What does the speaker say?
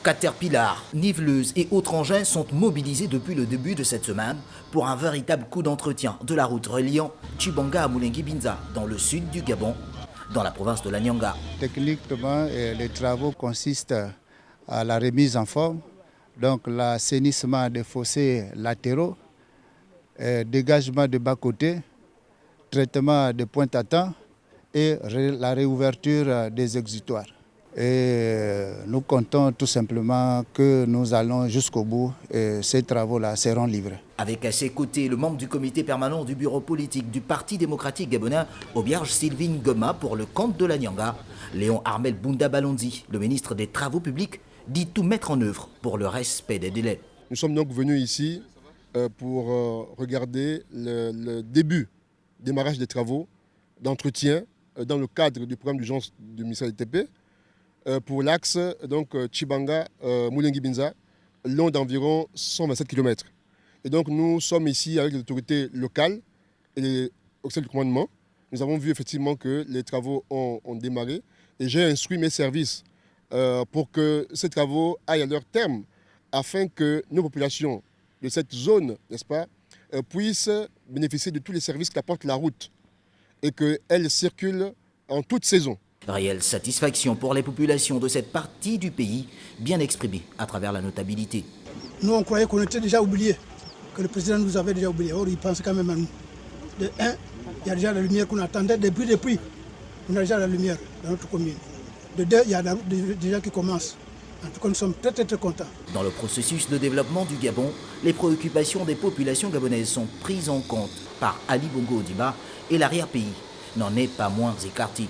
Caterpillar, niveleuses et autres engins sont mobilisés depuis le début de cette semaine pour un véritable coup d'entretien de la route reliant Tchibanga à Moulengue-Binza dans le sud du Gabon, dans la province de l'Anyanga. Techniquement, les travaux consistent à la remise en forme, donc l'assainissement des fossés latéraux, dégagement de bas-côté, traitement de pointe à temps et la réouverture des exutoires. Et nous comptons tout simplement que nous allons jusqu'au bout et ces travaux-là seront livrés. Avec à ses côtés le membre du comité permanent du bureau politique du Parti démocratique gabonais, Auberge Sylvine Goma pour le compte de l'Anyanga, Léon Armel Bounda Balonzi, le ministre des Travaux publics, dit tout mettre en œuvre pour le respect des délais. Nous sommes donc venus ici pour regarder le démarrage des travaux d'entretien dans le cadre du programme d'urgence du ministère des TP pour l'axe Tchibanga-Moulengue-Binza, long d'environ 127 km. Et donc nous sommes ici avec les autorités locales et les officiels du commandement. Nous avons vu effectivement que les travaux ont démarré et j'ai instruit mes services pour que ces travaux aillent à leur terme afin que nos populations de cette zone, n'est-ce pas, puissent bénéficier de tous les services qu'apporte la route et qu'elle circule en toute saison. Réelle satisfaction pour les populations de cette partie du pays, bien exprimée à travers la notabilité. Nous, on croyait qu'on était déjà oubliés, que le président nous avait déjà oubliés. Or, il pense quand même à nous. De un, il y a déjà la lumière qu'on attendait depuis. On a déjà la lumière dans notre commune. De deux, il y a déjà qui commence. En tout cas, nous sommes très, très, très contents. Dans le processus de développement du Gabon, les préoccupations des populations gabonaises sont prises en compte par Ali Bongo Odiba et l'arrière-pays n'en est pas moins écarté.